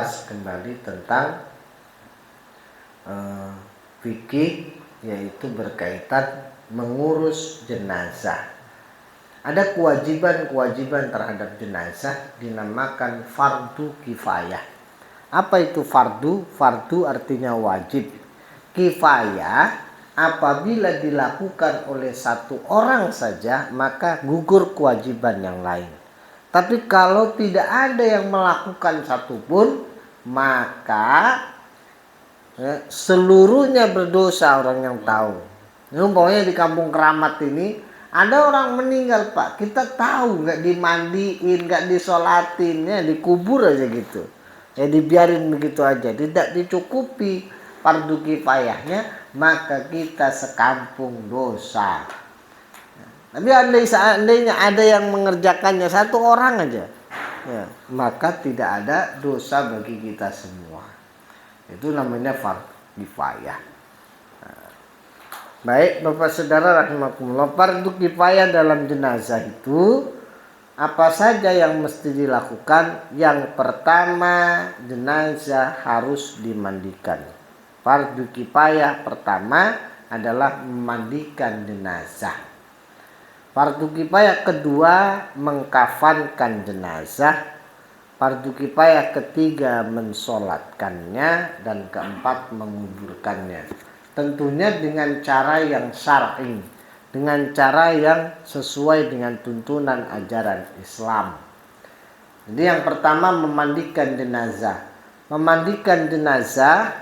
membahas kembali tentang fikih, yaitu berkaitan mengurus jenazah. Ada kewajiban-kewajiban terhadap jenazah dinamakan fardu kifayah. Apa itu fardu? Fardu artinya wajib. Kifayah apabila dilakukan oleh satu orang saja maka gugur kewajiban yang lain. Tapi kalau tidak ada yang melakukan satupun maka seluruhnya berdosa orang yang tahu. Umpamanya di kampung Keramat ini ada orang meninggal, Pak, kita tahu nggak dimandiin, nggak disolatin, ya dikubur aja gitu, ya dibiarin begitu aja, tidak dicukupi fardu kifayahnya, maka kita sekampung dosa. Tapi seandainya ada yang mengerjakannya satu orang aja, ya, maka tidak ada dosa bagi kita semua. Itu namanya fardu kifayah. Baik Bapak Saudara rahimakumullah, fardu kifayah dalam jenazah itu apa saja yang mesti dilakukan? Yang pertama, jenazah harus dimandikan. Fardu kifayah pertama adalah memandikan jenazah. Fardu kifayah kedua, mengkafankan jenazah. Fardu kifayah ketiga, mensolatkannya. Dan keempat, menguburkannya. Tentunya dengan cara yang syar'i, dengan cara yang sesuai dengan tuntunan ajaran Islam. Jadi yang pertama, memandikan jenazah. Memandikan jenazah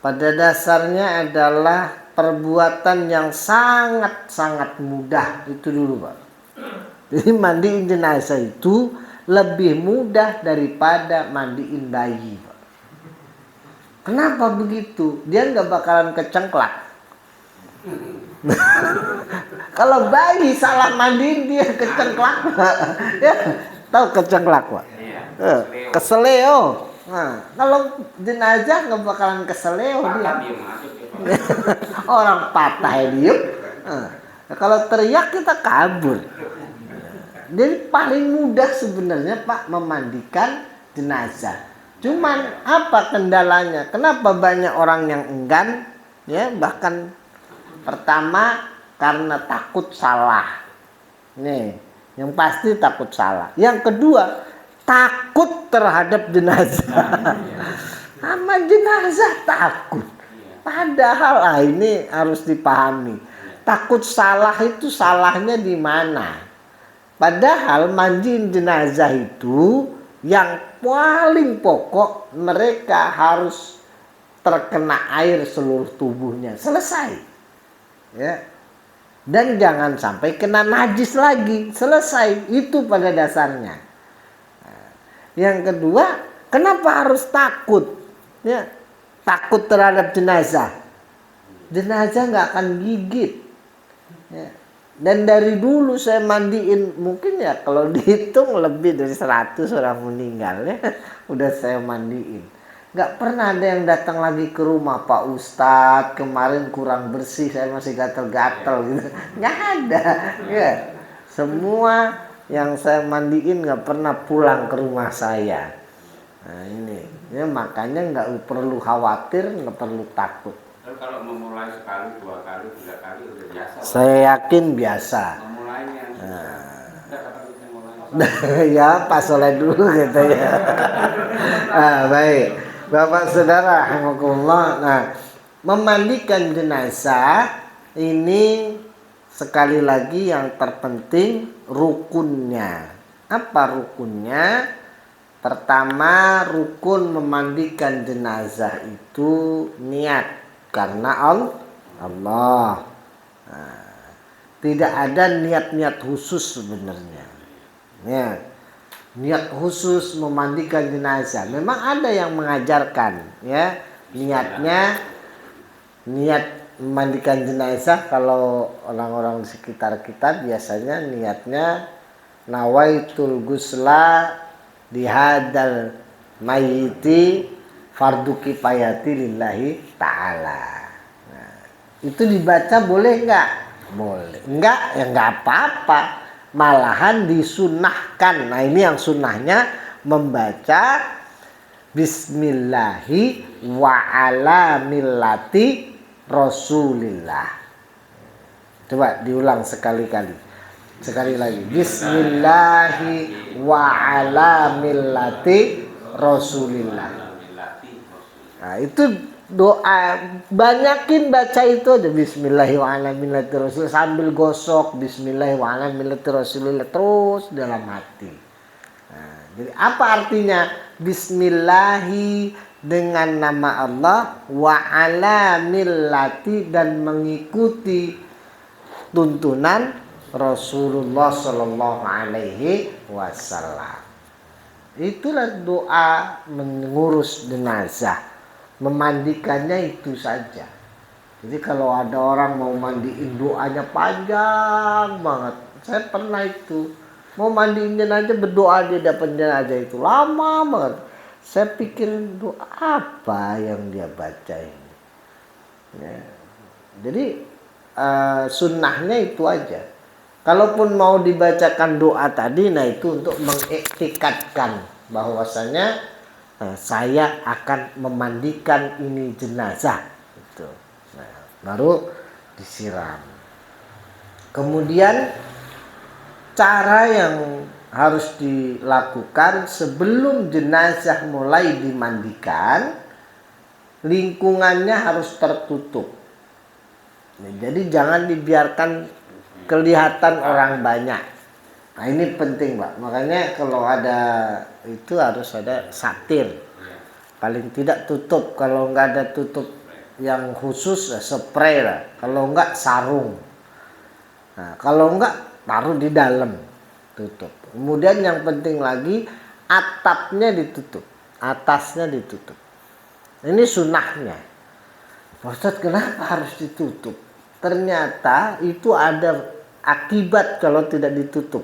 pada dasarnya adalah perbuatan yang sangat-sangat mudah. Itu dulu, Pak. Jadi mandiin jenazah itu lebih mudah daripada mandiin bayi, Pak. Kenapa begitu? Dia nggak bakalan kecengklak. Kalau bayi salah mandiin dia kecengklak. Ya, tahu kecengklak, Pak? Keseleo. Nah, kalau jenazah nggak bakalan keseleo dia. Orang patah diem. Nah, kalau teriak kita kabur. Jadi paling mudah sebenarnya, Pak, memandikan jenazah. Cuman apa kendalanya? Kenapa banyak orang yang enggan? Ya, bahkan pertama karena takut salah. Nih, yang pasti takut salah. Yang kedua, takut terhadap jenazah. Sama jenazah takut. Padahal ini harus dipahami. Takut salah itu salahnya di mana? Padahal mandiin jenazah itu yang paling pokok, mereka harus terkena air seluruh tubuhnya, selesai, ya. Dan jangan sampai kena najis lagi, selesai. Itu pada dasarnya. Nah, yang kedua, kenapa harus takut? Ya, takut terhadap jenazah. Jenazah nggak akan gigit. Ya. Dan dari dulu saya mandiin, mungkin ya kalau dihitung lebih dari 100 orang meninggal ya, udah saya mandiin. Gak pernah ada yang datang lagi ke rumah, Pak Ustadz kemarin kurang bersih, saya masih gatel-gatel gitu. Gak ada ya. Semua yang saya mandiin gak pernah pulang ke rumah saya. Nah ini ya, makanya gak perlu khawatir, gak perlu takut. Kalau memulai sekali, 2 kali, 3 kali udah biasa. Saya yakin biasa. Memulainya. Ya Pak Soleh dulu gitu ya. Baik Bapak Saudara rahimakumullah. Nah, memandikan jenazah ini sekali lagi yang terpenting rukunnya. Apa rukunnya? Pertama, rukun memandikan jenazah itu niat karena Allah. Nah, tidak ada niat-niat khusus sebenarnya. Ya, niat khusus memandikan jenazah. Memang ada yang mengajarkan, ya, niat memandikan jenazah. Kalau orang-orang di sekitar kita biasanya niatnya nawaitul gusla dihadal mayyiti fardu kifayati lillahi ta'ala. Nah, itu dibaca boleh nggak? Boleh. Enggak, ya nggak apa-apa. Malahan disunahkan. Nah ini yang sunnahnya membaca Bismillahi wa ala millati Rasulillah. Coba diulang sekali lagi. Bismillahi wa ala millati Rasulillah. Nah, itu doa, banyakin baca itu aja, Bismillahi wa ala millati Rasulillah, sambil gosok Bismillahi wa ala millati Rasulillah terus dalam hati. Nah, jadi apa artinya Bismillahi, dengan nama Allah, wa ala millati, dan mengikuti tuntunan Rasulullah Sallallahu Alaihi Wasallam. Itulah doa mengurus jenazah, memandikannya itu saja. Jadi kalau ada orang mau mandiin, doanya panjang banget. Saya pernah itu mau mandiin jenazah, berdoa di depan jenazah itu lama banget. Saya pikir doa apa yang dia baca ini. Ya. Jadi sunnahnya itu aja. Kalaupun mau dibacakan doa tadi, nah itu untuk mengiktikadkan bahwasanya saya akan memandikan ini jenazah. Gitu. Nah, baru disiram. Kemudian cara yang harus dilakukan sebelum jenazah mulai dimandikan, lingkungannya harus tertutup. Nah, jadi jangan dibiarkan kelihatan orang banyak. Nah, ini penting, Pak. Makanya kalau ada itu harus ada satir. Paling tidak tutup. Kalau nggak ada tutup yang khusus, spray lah. Kalau nggak sarung. Nah, kalau nggak taruh di dalam, tutup. Kemudian yang penting lagi, atapnya ditutup, atasnya ditutup. Ini sunnahnya. Ustaz, kenapa harus ditutup? Ternyata itu ada akibat kalau tidak ditutup.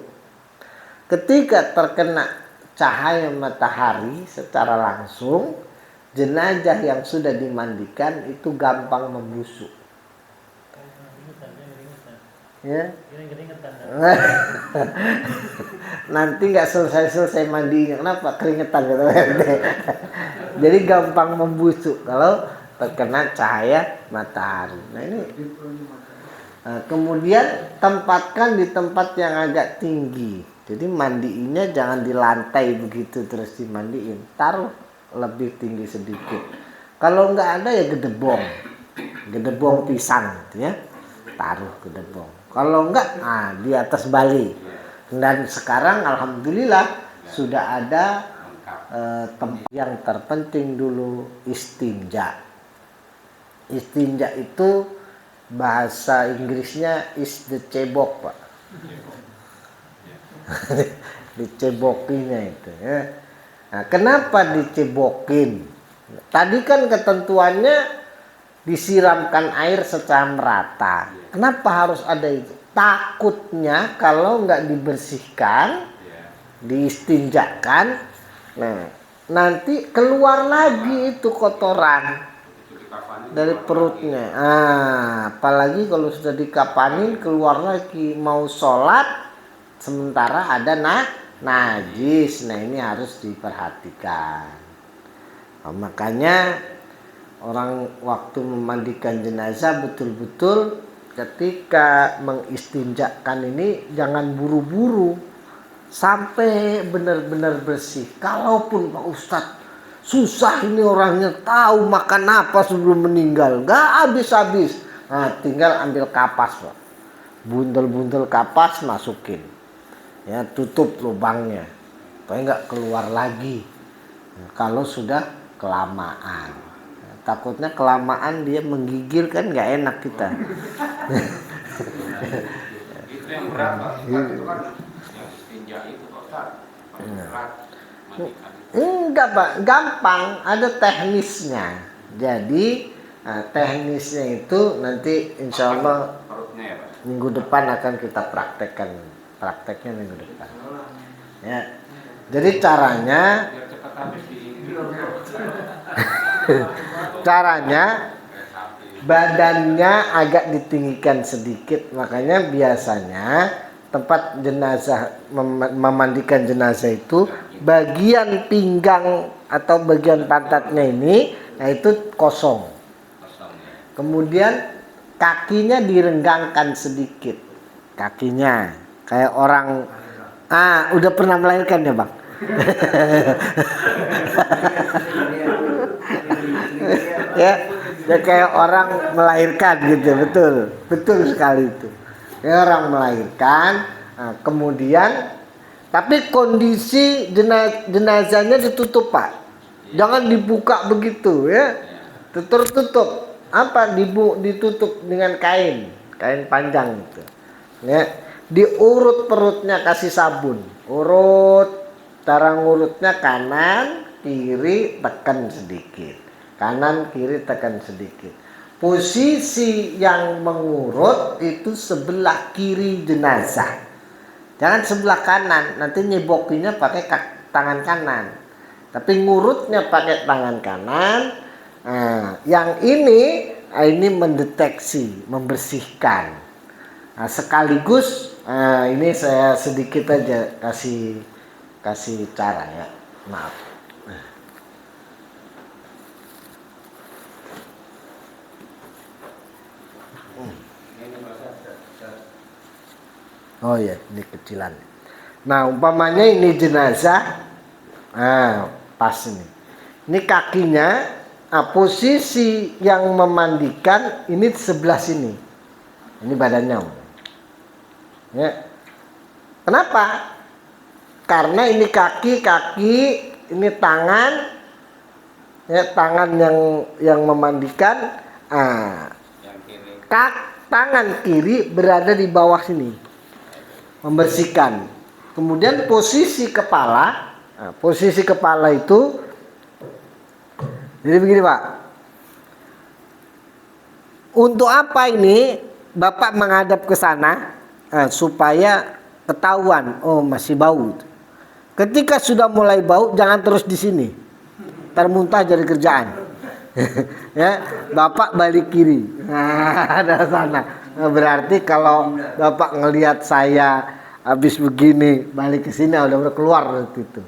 Ketika terkena cahaya matahari secara langsung, jenazah yang sudah dimandikan itu gampang membusuk. Ya. Nanti nggak selesai mandinya. Kenapa? Keringetan gitu. Jadi gampang membusuk kalau terkena cahaya matahari. Nah ini. Kemudian tempatkan di tempat yang agak tinggi. Jadi mandiinnya jangan di lantai begitu terus dimandiin. Taruh lebih tinggi sedikit. Kalau nggak ada ya gedebong pisang gitu ya. Taruh gedebong. Kalau enggak, di atas bali. Dan sekarang alhamdulillah sudah ada tempat yang terpenting dulu, istinja. Istinja itu bahasa Inggrisnya is the cebok, Pak. Dicebokinya itu ya. Nah, kenapa dicebokin? Tadi kan ketentuannya disiramkan air secara merata. Kenapa harus ada itu? Takutnya kalau nggak dibersihkan, diistinjakan, nah nanti keluar lagi itu kotoran dari perutnya. Apalagi kalau sudah dikapanin keluar lagi, mau sholat sementara ada najis. Nah ini harus diperhatikan. Nah, makanya orang waktu memandikan jenazah betul-betul ketika mengistinjakan ini jangan buru-buru sampai benar-benar bersih. Kalaupun Pak Ustadz susah ini orangnya tahu makan apa sebelum meninggal, nggak habis-habis. Nah, tinggal ambil kapas, Pak. Buntel-buntel kapas masukin, ya tutup lubangnya supaya nggak keluar lagi. Nah, kalau sudah kelamaan. Takutnya kelamaan dia menggigil kan nggak enak kita. Itu yang berat, Pak. Itu kan yang istinja itu, Pak Ustaz. Berat. Enggak, Pak, gampang, ada teknisnya. Jadi teknisnya itu nanti insya Allah minggu depan akan kita praktekkan. Prakteknya minggu depan. Ya. Jadi caranya badannya agak ditinggikan sedikit, makanya biasanya tempat jenazah memandikan jenazah itu bagian pinggang atau bagian pantatnya ini, nah itu kosong. Kosong ya. Kemudian kakinya direnggangkan sedikit, kakinya kayak orang udah pernah melahirkan ya bang. Ya, ya kayak orang melahirkan gitu, betul sekali itu. Kayak orang melahirkan, kemudian tapi kondisi jenazahnya ditutup pak, jangan dibuka begitu ya, tertutup. Apa ditutup dengan kain panjang gitu. Ya, diurut perutnya kasih sabun, urut, cara ngurutnya kanan kiri tekan sedikit, kanan kiri tekan sedikit. Posisi yang mengurut itu sebelah kiri jenazah, jangan sebelah kanan, nanti nyebokinya pakai tangan kanan, tapi ngurutnya pakai tangan kanan. Yang ini mendeteksi, membersihkan. Sekaligus ini saya sedikit aja kasih cara ya, maaf. Oh ya, ini kecilan. Nah, umpamanya ini jenazah, pas ini. Ini kakinya, posisi yang memandikan ini sebelah sini. Ini badannya. Ya. Kenapa? Karena ini kaki, ini tangan, ya tangan yang memandikan. Yang kiri. Tangan kiri berada di bawah sini, membersihkan. Kemudian posisi kepala itu, jadi begini pak. Untuk apa ini bapak menghadap ke sana? Supaya ketahuan, oh masih bau. Ketika sudah mulai bau, jangan terus di sini, termuntah jadi kerjaan. Ya, bapak balik kiri. Ada sana. Berarti kalau bapak ngelihat saya habis begini balik ke sini udah keluar itu.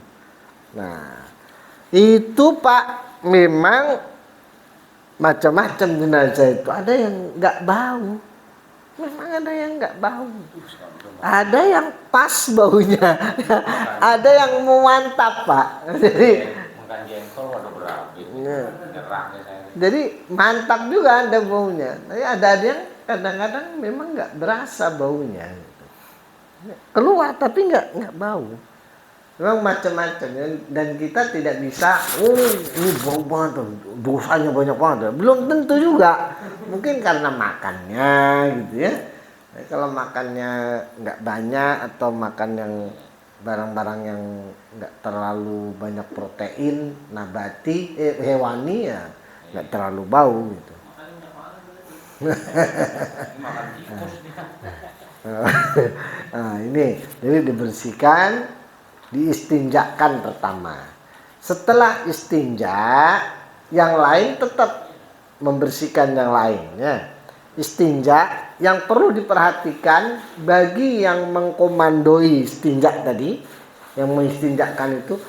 Nah, itu pak memang macam-macam jenazah itu. Ada yang nggak bau, memang ada yang nggak bau. Ada yang pas baunya, ada yang mantap pak. Jadi Makan jengkol waduh berapi. Nyerahnya saya. Jadi mantap juga ada baunya. Tapi ada yang kadang-kadang memang nggak berasa baunya. Keluar tapi nggak bau. Memang macam-macam dan kita tidak bisa. Ini bau banget, dosanya banyak banget. Belum tentu juga. Mungkin karena makannya gitu ya. Nah, kalau makannya nggak banyak atau makan yang barang-barang yang nggak terlalu banyak protein nabati hewani ya nggak terlalu bau gitu. Nah, ini jadi dibersihkan, diistinjakan pertama. Setelah istinja, yang lain tetap membersihkan yang lainnya. Istinja yang perlu diperhatikan bagi yang mengkomandoi istinja tadi, yang mengistinjakan itu,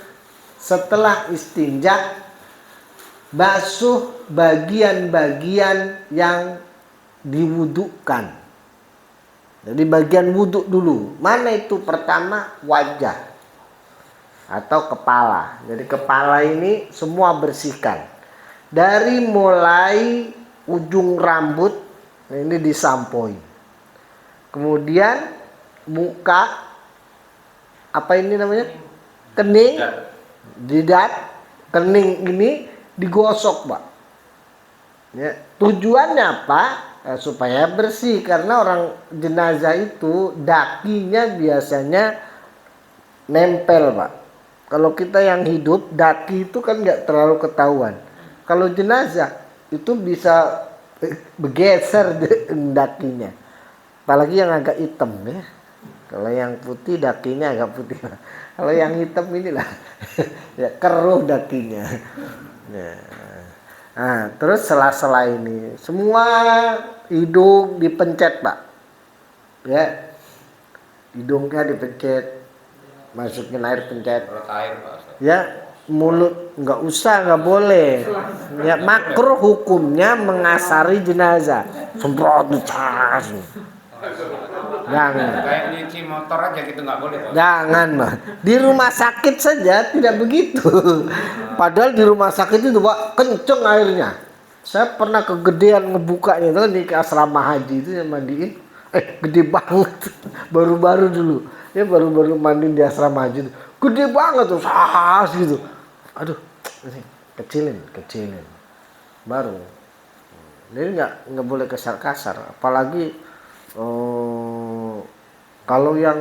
setelah istinja basuh bagian-bagian yang diwudukan. Jadi bagian wuduk dulu. Mana itu? Pertama wajah atau kepala. Jadi kepala ini semua bersihkan. Dari mulai ujung rambut ini disampoi. Kemudian muka, apa ini namanya? Kening, jidat, kening ini digosok, Pak. Ya, tujuannya apa? Supaya bersih, karena orang jenazah itu dakinya biasanya nempel, Pak. Kalau kita yang hidup, daki itu kan nggak terlalu ketahuan. Kalau jenazah itu bisa bergeser dakinya, apalagi yang agak hitam ya. Kalau yang putih dakinya agak putih. Kalau yang hitam inilah ya keruh dakinya. Ya. Nah, terus sela-sela ini semua hidung dipencet, Pak. Ya. Hidungnya dipencet. masukin air pencet. Semprot air Pak Ustaz. Ya, mulut nggak usah, nggak boleh. Ya makruh hukumnya mengasari jenazah. Semprot cas. Jangan. Kayak nyuci motor aja gitu nggak boleh Pak. Jangan, Mbak. Di rumah sakit saja tidak begitu. Padahal di rumah sakit itu, Pak, kenceng airnya. Saya pernah kegedean ngebukanya itu di asrama haji itu yang mandiin. Gede banget. Baru-baru dulu. Ya baru-baru mandi di asrama haji itu. Gede banget tuh, sahas gitu. Aduh, ini kecilin. Baru. Jadi nggak boleh kasar-kasar. Apalagi kalau yang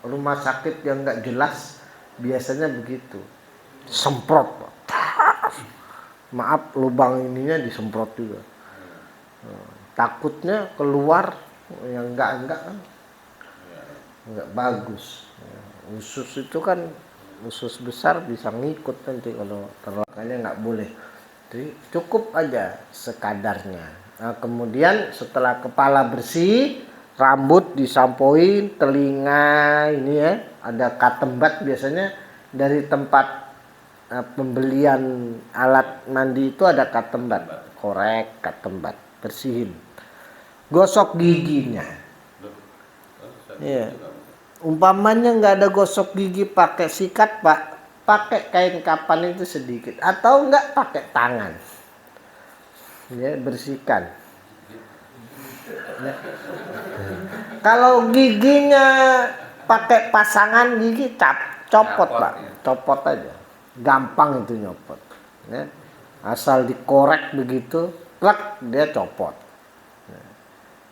rumah sakit yang nggak jelas biasanya begitu. Semprot, Pak. Maaf, lubang ininya disemprot juga. Takutnya keluar yang enggak kan nggak bagus. Usus itu kan usus besar bisa ngikut nanti kalau terlalu, nggak boleh. Jadi cukup aja sekadarnya. Nah, kemudian setelah kepala bersih, rambut disampoin, telinga ini ya ada katembat biasanya dari tempat pembelian alat mandi itu ada katembat, korek katembat, bersihin. Gosok giginya. Iya. Umpamanya nggak ada gosok gigi pakai sikat, Pak, pakai kain kapan itu sedikit atau nggak pakai tangan. Ya, bersihkan. Ya. Kalau giginya pakai pasangan gigi copot, Pak. Copot aja. Gampang itu nyopot. Ya. Asal dikorek begitu, plak dia copot.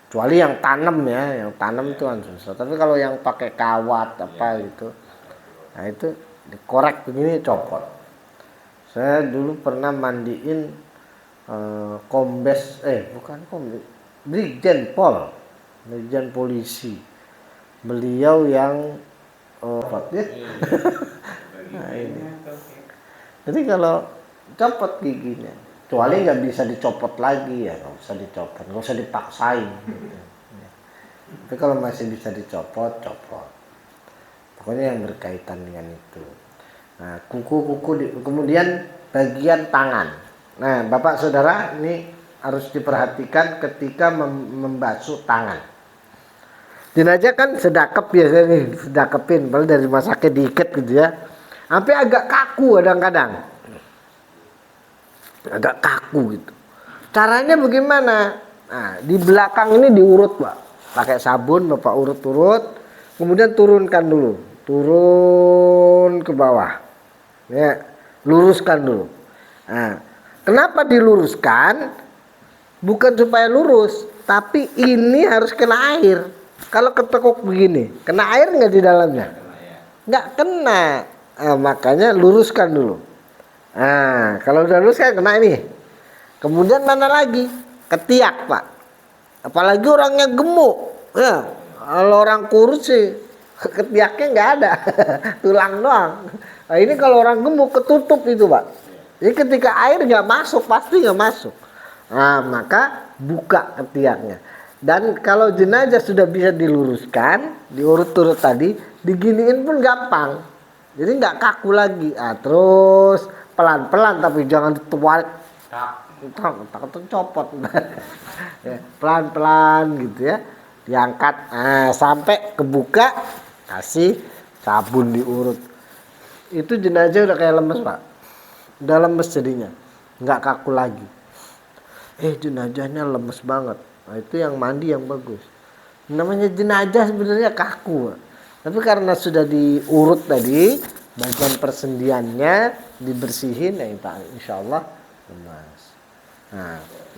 Kecuali yang tanam ya, yang tanam itu kan susah. Tapi kalau yang pakai kawat apa gitu, nah itu dikorek begini copot. Saya dulu pernah mandiin Brigjen polisi. Beliau yang ya. Nah ini. Jadi kalau copot giginya, kecuali nggak bisa dicopot lagi ya nggak usah dicopot, nggak usah dipaksain gitu. Tapi kalau masih bisa dicopot, copot. Pokoknya yang berkaitan dengan itu. Nah, kuku kemudian bagian tangan. Nah, Bapak Saudara ini harus diperhatikan ketika membasuh tangan. Jenazah kan sedekap biasanya nih, sedekapin, padahal dari rumah sakit diikat gitu ya. Sampai agak kaku kadang-kadang. Agak kaku gitu. Caranya bagaimana? Nah, di belakang ini diurut, Pak. Pakai sabun Bapak urut-urut, kemudian turunkan dulu. Turun ke bawah. Ya, luruskan dulu. Nah, kenapa diluruskan? Bukan supaya lurus, tapi ini harus kena air. Kalau ketekuk begini, kena air nggak di dalamnya? Nggak kena. Nah, makanya luruskan dulu. Nah, kalau udah lurus kan kena ini. Kemudian mana lagi? Ketiak, Pak. Apalagi orangnya gemuk. Ya, kalau orang kurus sih ketiaknya nggak ada, tulang doang. Nah, ini kalau orang gemuk ketutup itu, Pak. Jadi ketika air nggak masuk, pasti nggak masuk. Nah, maka buka ketiaknya. Dan kalau jenazah sudah bisa diluruskan, diurut-urut tadi, diginiin pun gampang. Jadi nggak kaku lagi. Ah, terus pelan-pelan tapi jangan ditarik. Takut copot. Ya, pelan-pelan gitu ya. Diangkat sampai kebuka, kasih sabun diurut. Itu jenazah udah kayak lemes, Pak. Udah lemes jadinya. Nggak kaku lagi. Jenazahnya lemes banget. Nah, itu yang mandi yang bagus. Namanya jenazah sebenarnya kaku, Pak. Tapi karena sudah diurut tadi, bagian persendiannya dibersihin, ya insya Allah lemas.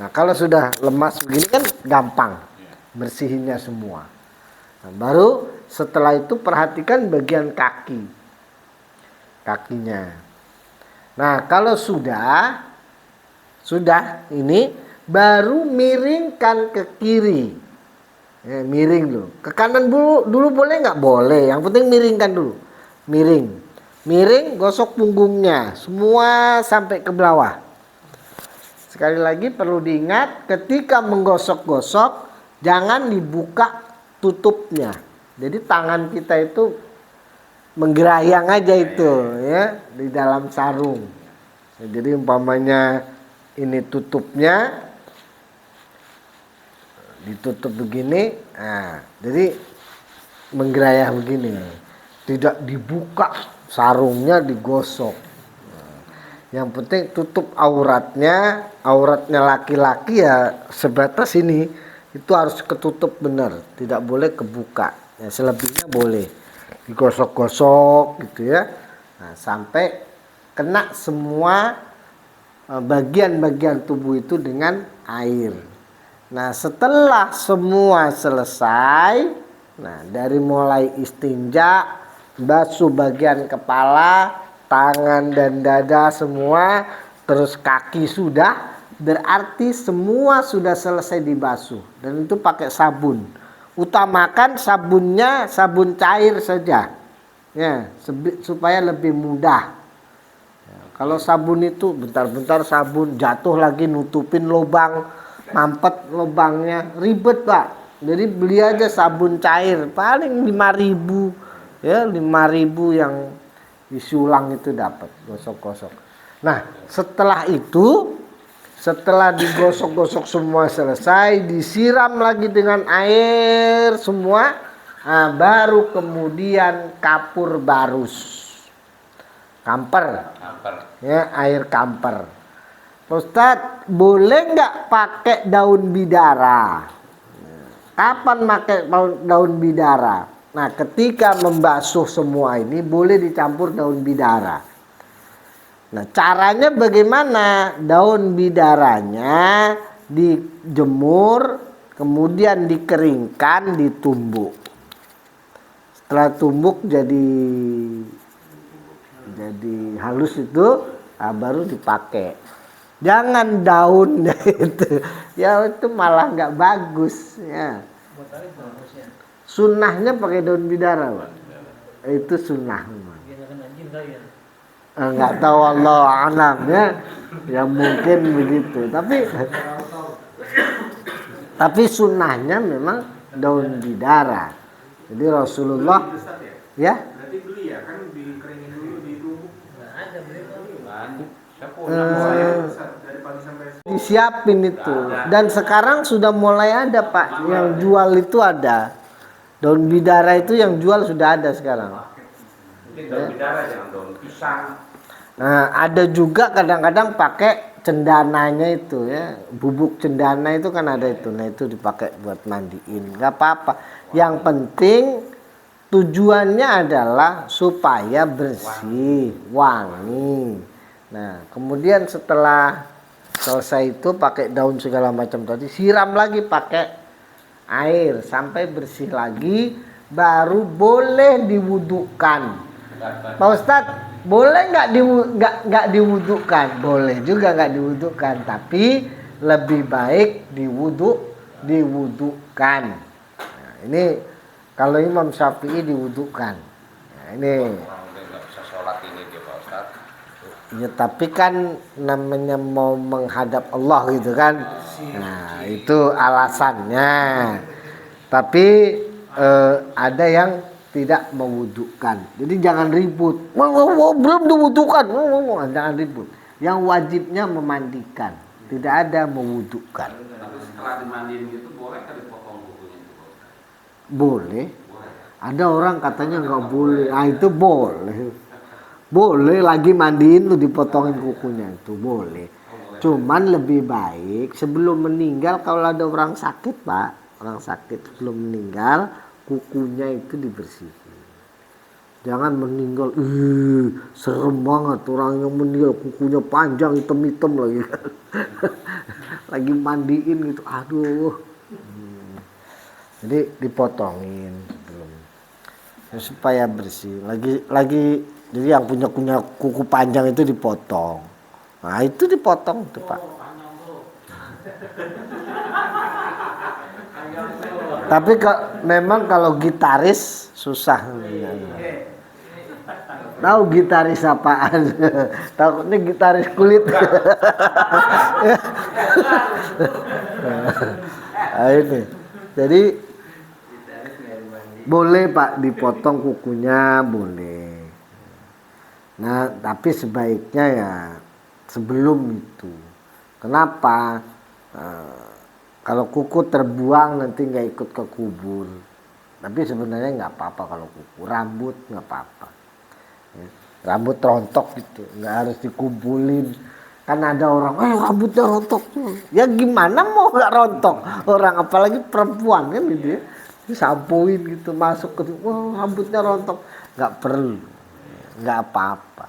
Nah, kalau sudah lemas begini kan gampang bersihinnya semua. Nah, baru setelah itu perhatikan bagian kakinya. Nah, kalau sudah ini baru miringkan ke kiri. Ya, miring dulu. Ke kanan dulu boleh nggak? Boleh. Yang penting miringkan dulu. Miring, gosok punggungnya. Semua sampai ke bawah. Sekali lagi perlu diingat, ketika menggosok-gosok, jangan dibuka tutupnya. Jadi tangan kita itu menggerayang aja itu ya di dalam sarung. Jadi umpamanya ini tutupnya ditutup begini, nah, jadi menggerayah begini, tidak dibuka sarungnya, digosok. Yang penting tutup auratnya laki-laki ya sebatas ini, itu harus ketutup benar, tidak boleh kebuka. Ya, selebihnya boleh digosok-gosok gitu ya, nah, sampai kena semua bagian-bagian tubuh itu dengan air. Nah setelah semua selesai, nah dari mulai istinja, basuh bagian kepala, tangan dan dada semua, terus kaki sudah, berarti semua sudah selesai dibasuh. Dan itu pakai sabun. Utamakan sabunnya sabun cair saja, ya, supaya lebih mudah. Ya, kalau sabun itu bentar-bentar sabun jatuh lagi nutupin lubang, mampet lubangnya, ribet Pak. Jadi beli aja sabun cair paling 5.000 ya, 5.000 yang disulang itu dapat, gosok-gosok. Nah setelah itu, setelah digosok-gosok semua selesai, disiram lagi dengan air semua, nah, baru kemudian kapur barus, kamper ya, air kamper. Ustadz, boleh nggak pakai daun bidara? Kapan pakai daun bidara? Nah, ketika membasuh semua ini boleh dicampur daun bidara. Nah, caranya bagaimana? Daun bidaranya dijemur, kemudian dikeringkan, ditumbuk. Setelah tumbuk jadi halus itu, nah, baru dipakai. Jangan daunnya itu, ya itu malah nggak bagus ya. Sunnahnya pakai daun bidara, Pak. Itu sunnah. Nggak tahu, Allah alam ya. Ya mungkin begitu. Tapi sunnahnya memang daun bidara. Jadi Rasulullah ya. Berarti beli ya, kan dikeringin dulu, ditumbuk. Disiapin itu. Dan sekarang sudah mulai ada Pak, yang jual itu ada. Daun bidara itu yang jual sudah ada sekarang. Mungkin daun bidara, jangan daun pisang. Nah, ada juga kadang-kadang pakai cendananya itu ya, bubuk cendana itu kan ada itu. Nah itu dipakai buat mandiin, nggak apa-apa. Yang penting tujuannya adalah supaya bersih, wangi. Nah kemudian setelah selesai itu pakai daun segala macam tadi, siram lagi pakai air sampai bersih lagi, baru boleh diwudukan. Pak Ustadz, boleh nggak diwudukan? Boleh juga nggak diwudukan, tapi lebih baik diwudukan. Nah, ini kalau Imam Syafi'i diwudukan. Nah, ini. Nggak bisa sholat ini dia Pak Ustadz. Ya tapi kan namanya mau menghadap Allah gitu kan. Nah itu alasannya. Tapi ada yang tidak mewudukan. Jadi jangan ribut. Belum diwudukan. Jangan ribut. Yang wajibnya memandikan. Tidak ada mewudukan. Tapi setelah dimandiin gitu boleh kan dipotong kukunya itu? Boleh. Ada orang katanya nggak boleh. Ah itu boleh. Boleh lagi mandiin tuh dipotongin kukunya, itu boleh. Cuman lebih baik sebelum meninggal, kalau ada orang sakit Pak, orang sakit sebelum meninggal kukunya itu dibersihin. Jangan meninggal, serem banget orang yang meninggal kukunya panjang hitam-hitam lagi. Lagi mandiin gitu, aduh. Jadi dipotongin belum. Supaya bersih. Lagi jadi yang punya kuku panjang itu dipotong. Nah itu dipotong tuh Pak. Tapi memang kalau gitaris susah. Tahu gitaris apaan? Tahu ini gitaris kulit. Nah, ini. Jadi Boleh Pak dipotong kukunya, boleh. Nah, tapi sebaiknya ya sebelum itu. Kenapa? Kalau kuku terbuang nanti nggak ikut ke kubur. Tapi sebenarnya nggak apa-apa kalau kuku. Rambut nggak apa-apa. Ya, rambut rontok gitu, nggak harus dikumpulin. Kan ada orang, rambutnya rontok. Ya gimana mau nggak rontok? Orang apalagi perempuan kan gitu ya. Disampuin gitu, masuk ke, rambutnya rontok. Nggak perlu, nggak apa-apa.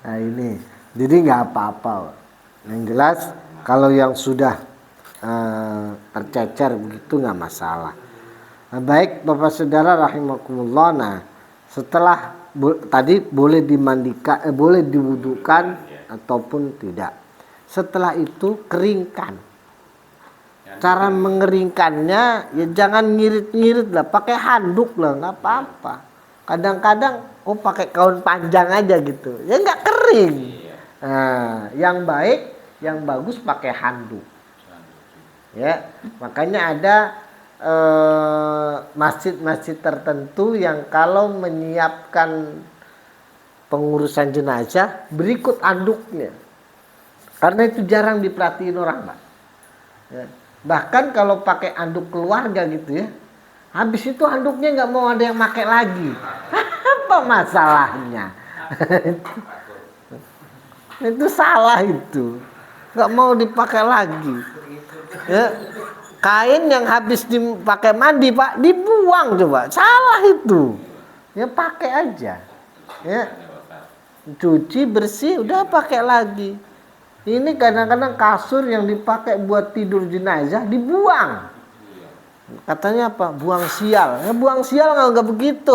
Nah ini, jadi nggak apa-apa. Yang jelas kalau yang sudah tercecer begitu nggak masalah. Nah, baik Bapak Saudara rahimakumullah. Nah setelah tadi boleh dimandikan, boleh diwudukan ataupun tidak. Setelah itu keringkan. Cara mengeringkannya ya jangan ngirit-ngirit lah, pakai handuk lah, nggak apa-apa. Kadang-kadang pakai kaun panjang aja gitu, ya nggak kering. Nah, yang baik, yang bagus pakai handuk. Ya, makanya ada masjid-masjid tertentu yang kalau menyiapkan pengurusan jenazah berikut anduknya, karena itu jarang diperhatiin orang, Pak. Ya. Bahkan kalau pakai anduk keluarga gitu ya, habis itu anduknya nggak mau ada yang pakai lagi. Apa masalahnya? Itu salah itu, nggak mau dipakai lagi. Ya. Kain yang habis dipakai mandi Pak, dibuang coba, salah itu. Ya pakai aja. Ya. Cuci bersih, udah pakai lagi. Ini kadang-kadang kasur yang dipakai buat tidur jenazah dibuang. Katanya apa? Buang sial. Ya, buang sial nggak begitu.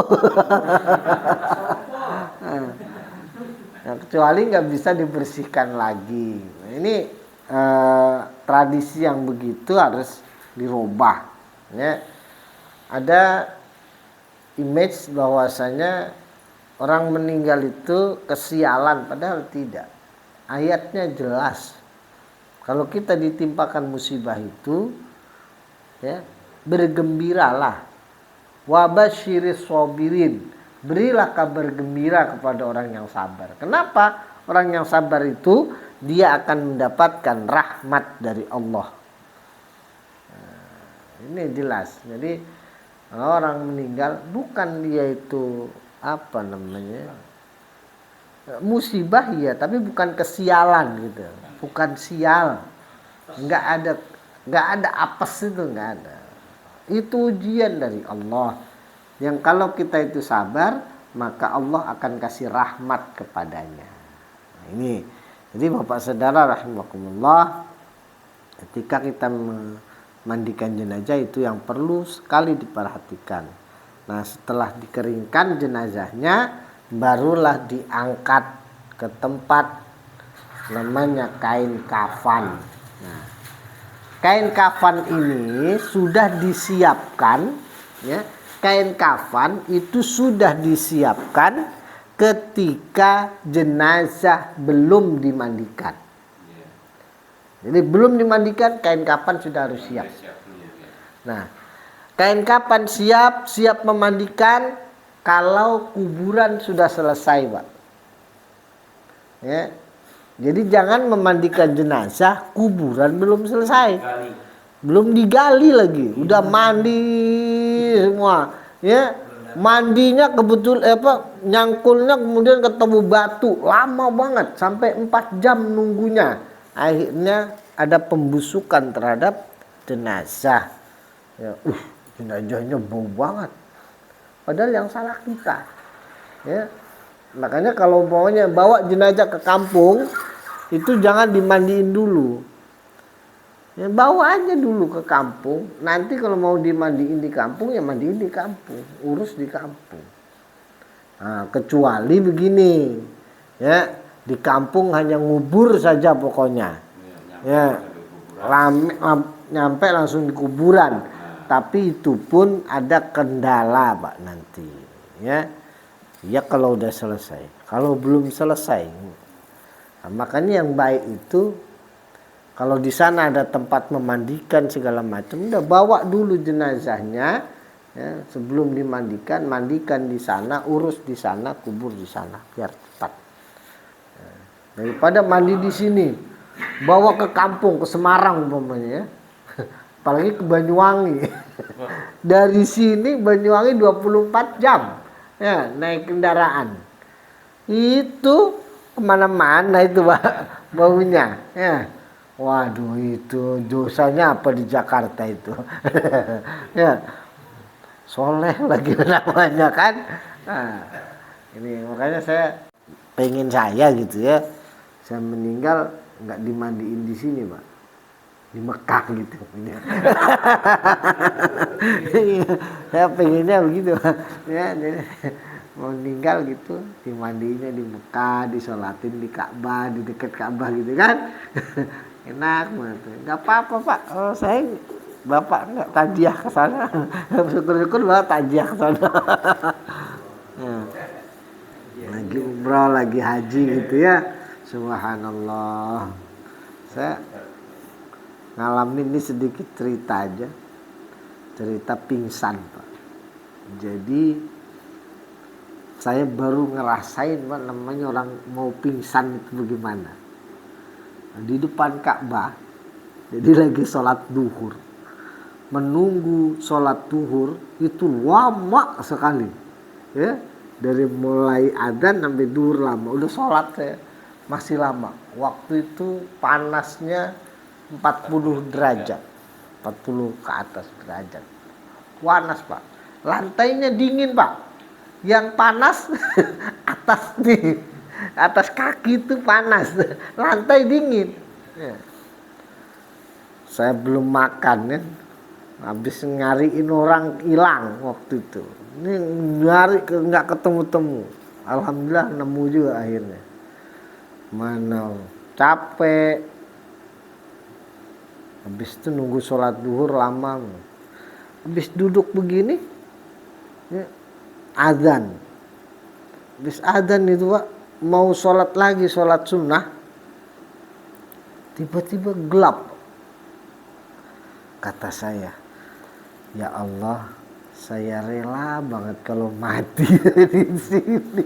Nah, kecuali nggak bisa dibersihkan lagi. Nah, ini tradisi yang begitu harus dirubah. Ya. Ada image bahwasanya orang meninggal itu kesialan, padahal tidak. Ayatnya jelas. Kalau kita ditimpakan musibah itu, ya, bergembiralah. Wabasyiris sabirin. Berilah kabar gembira kepada orang yang sabar. Kenapa? Orang yang sabar itu dia akan mendapatkan rahmat dari Allah. Nah, ini jelas. Jadi orang meninggal bukan dia itu apa namanya? Musibah ya, tapi bukan kesialan gitu, bukan sial, nggak ada apes, itu nggak ada. Itu ujian dari Allah yang kalau kita itu sabar maka Allah akan kasih rahmat kepadanya. Nah, ini jadi Bapak Saudara rahimakumullah, ketika kita memandikan jenazah itu yang perlu sekali diperhatikan. Nah setelah dikeringkan jenazahnya, barulah diangkat ke tempat namanya kain kafan. Nah, kain kafan ini sudah disiapkan, ya. Kain kafan itu sudah disiapkan ketika jenazah belum dimandikan. Jadi belum dimandikan, kain kafan sudah harus siap. Nah, kain kafan siap memandikan kalau kuburan sudah selesai, Pak. Ya. Jadi jangan memandikan jenazah kuburan belum selesai. Belum digali lagi, udah mandi semua. Ya. Mandinya nyangkulnya kemudian ketemu batu, lama banget sampai 4 jam nunggunya. Akhirnya ada pembusukan terhadap jenazah. Ya, jenazahnya bau banget. Padahal yang salah kita, ya. Makanya kalau maunya bawa jenazah ke kampung itu jangan dimandiin dulu, ya, bawa aja dulu ke kampung. Nanti kalau mau dimandiin di kampung ya mandiin di kampung, urus di kampung. Nah, kecuali begini, ya, di kampung hanya ngubur saja pokoknya, ya, nyampe langsung di kuburan. Tapi itu pun ada kendala, Pak, nanti. Ya, ya kalau udah selesai. Kalau belum selesai, nah, makanya yang baik itu Kalau di sana ada tempat memandikan segala macam, udah bawa dulu jenazahnya, ya, sebelum dimandikan, mandikan di sana, urus di sana, kubur di sana, biar cepat. Daripada mandi di sini, bawa ke kampung, ke Semarang umpamanya, ya. Apalagi ke Banyuwangi. Dari sini Banyuwangi 24 jam, ya, naik kendaraan. Itu kemana-mana itu Pak, baunya, ya. Waduh, itu dosanya apa di Jakarta itu. Ya, soleh lagi namanya kan. Nah, ini makanya saya pengen saya gitu ya, saya meninggal nggak dimandiin di sini Pak, di Mekah gitu. Saya pengennya begitu ya, jadi mau meninggal gitu dimandiinnya di Mekah, disolatin di Ka'bah, di dekat Ka'bah gitu kan. Enak banget. Nggak apa-apa Pak, oh, saya Bapak nggak tajiah ke sana. Syukur-syukur Bapak tajiah ke sana. Lagi umrah, lagi haji gitu ya. Subhanallah. Saya ngalamin ini sedikit cerita aja. Cerita pingsan Pak. Jadi saya baru ngerasain Pak, namanya orang mau pingsan itu bagaimana. Di depan Ka'bah, jadi lagi sholat duhur, menunggu sholat duhur itu lama sekali, ya, dari mulai adzan sampai duhur lama. Udah sholat saya masih lama. Waktu itu panasnya 40 derajat, 40 ke atas derajat, panas Pak. Lantainya dingin Pak, yang panas atas nih. Atas kaki itu panas, lantai dingin. Ya. Saya belum makan ya, habis nyariin orang hilang waktu itu. Ini nyari nggak ketemu-temu. Alhamdulillah nemu juga akhirnya. Mana capek. Habis itu nunggu sholat duhur lama. Habis duduk begini, ya, azan. Habis azan itu Pak, mau sholat lagi, sholat sunnah, tiba-tiba gelap. Kata saya, ya Allah, saya rela banget kalau mati di sini.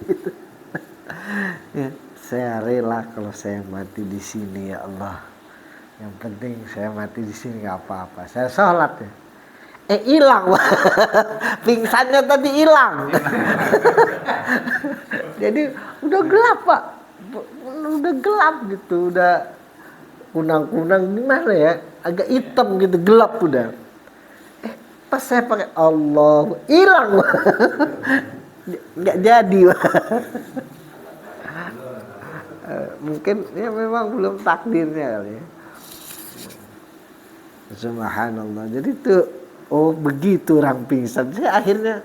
Ya, saya rela kalau saya mati di sini ya Allah. Yang penting saya mati di sini nggak apa-apa. Saya sholat ya. Hilang, pingsannya tadi hilang. Jadi udah gelap Pak, udah gelap gitu, udah kunang-kunang gimana ya, agak hitam gitu, gelap udah. Pas saya pakai Allah, hilang, nggak jadi. Mungkin ya memang belum takdirnya kali ya. Subhanallah. Jadi tuh, oh begitu orang pingsan. Saya akhirnya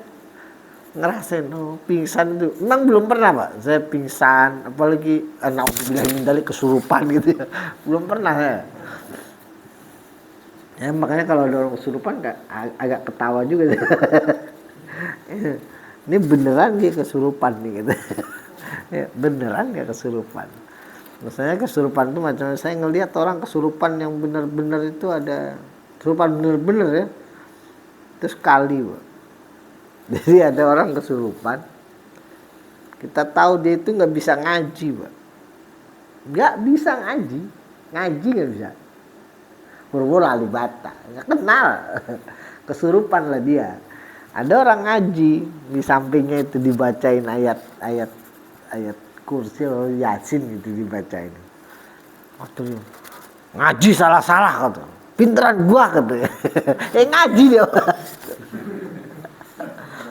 ngerasain, oh pingsan itu memang belum pernah Pak saya pingsan, apalagi naudzubillahi kesurupan gitu ya, belum pernah ya. Makanya kalau ada orang kesurupan agak ketawa juga. Ini beneran dia kesurupan nih gitu. Ya, beneran dia kesurupan. Maksudnya kesurupan itu macam saya ngelihat orang kesurupan yang benar-benar itu ada kesurupan bener-bener ya, itu sekali Pak. Jadi ada orang kesurupan, kita tahu dia itu nggak bisa ngaji Pak, nggak bisa ngaji nggak bisa. Buru-buru alibata, nggak kenal, kesurupan lah dia. Ada orang ngaji di sampingnya itu dibacain ayat kursi atau yasin gitu dibacain. Waktu ngaji salah-salah kata, pinteran gua kata. Ngaji dia.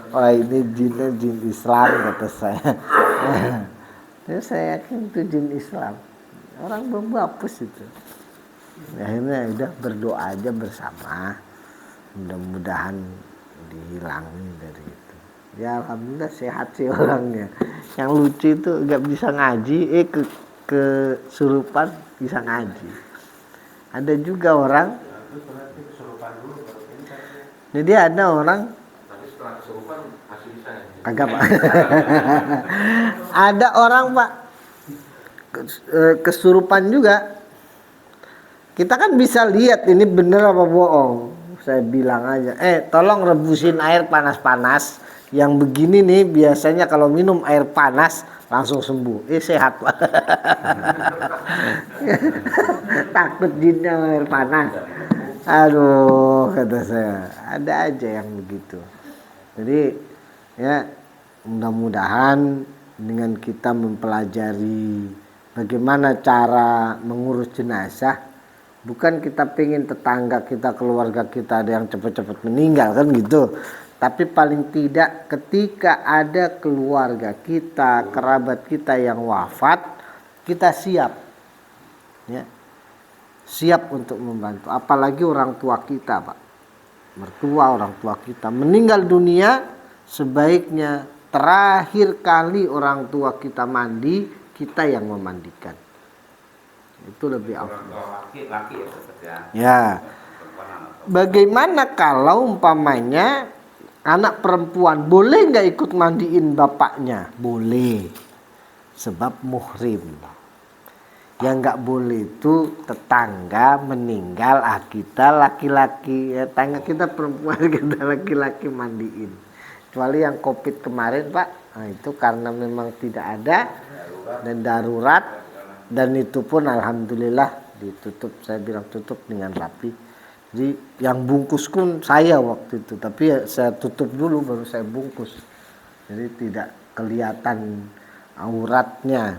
Wah ini jinnya jin Islam kata saya. Jadi saya yakin itu jin Islam. Orang belum hapus itu. Akhirnya udah berdoa aja bersama. Mudah-mudahan dihilangin dari itu. Ya alhamdulillah sehat sih orangnya. Yang lucu itu nggak bisa ngaji, kesurupan bisa ngaji. Ada juga orang. Jadi ada orang. Kagak Pak. Ada orang Pak kesurupan juga. kita kan bisa lihat ini bener apa bohong. Saya bilang aja, tolong rebusin air panas-panas. Yang begini nih biasanya kalau minum air panas langsung sembuh. Sehat Pak. Takut jinnya air panas. Aduh, kata saya, ada aja yang begitu. Jadi ya mudah-mudahan dengan kita mempelajari bagaimana cara mengurus jenazah, bukan kita pengen tetangga kita, keluarga kita ada yang cepat-cepat meninggal kan gitu. Tapi paling tidak ketika ada keluarga kita, kerabat kita yang wafat, kita siap. Ya. Siap untuk membantu. Apalagi orang tua kita, Pak. Mertua orang tua kita meninggal dunia, sebaiknya terakhir kali orang tua kita mandi, kita yang memandikan. Itu lebih afdal. Laki-laki ya. Ya. Bagaimana kalau umpamanya anak perempuan boleh nggak ikut mandiin bapaknya? Boleh, sebab muhrim. Yang nggak boleh itu tetangga meninggal, kita laki-laki, ya, tetangga kita perempuan, kita laki-laki mandiin. Kecuali yang COVID kemarin Pak, nah itu karena memang tidak ada dan darurat, dan itu pun alhamdulillah ditutup. Saya bilang tutup dengan rapi. Jadi yang bungkus pun saya waktu itu, tapi ya saya tutup dulu baru saya bungkus. Jadi tidak kelihatan auratnya.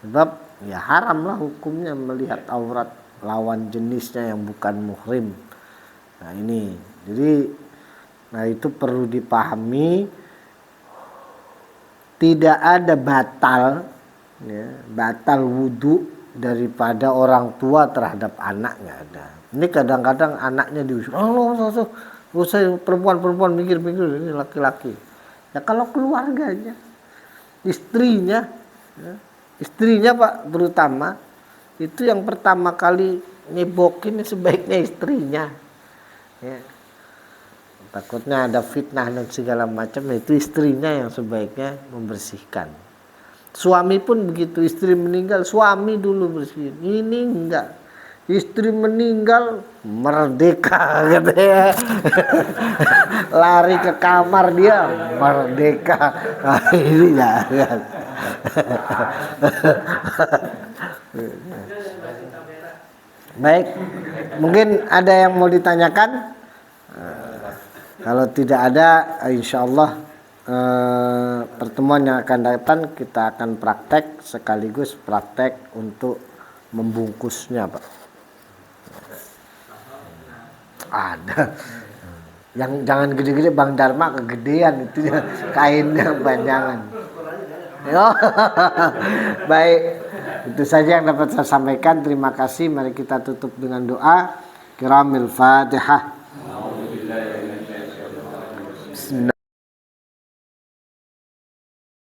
Sebab ya haram lah hukumnya melihat aurat lawan jenisnya yang bukan muhrim. Nah ini, jadi itu perlu dipahami. Tidak ada batal, ya, batal wudhu daripada orang tua terhadap anak, nggak ada. Ini kadang-kadang anaknya diusir, saya perempuan mikir-mikir, ini laki-laki. Ya kalau keluarganya, istrinya, ya, istrinya Pak terutama, itu yang pertama kali nyebokin sebaiknya istrinya. Ya. Takutnya ada fitnah dan segala macam, itu istrinya yang sebaiknya membersihkan. Suami pun begitu, istri meninggal, suami dulu bersihin. Ini enggak. Istri meninggal merdeka katanya. Lari ke kamar dia merdeka. Nah, ini jangan. Baik, mungkin ada yang mau ditanyakan? Kalau tidak ada, insya Allah pertemuan yang akan datang kita akan praktek, sekaligus praktek untuk membungkusnya Pak. Ada yang jangan gede-gede, Bang Dharma kegedean itu kainnya banyangan. Baik, itu saja yang dapat saya sampaikan. Terima kasih. Mari kita tutup dengan doa. Kiramil Fatihah.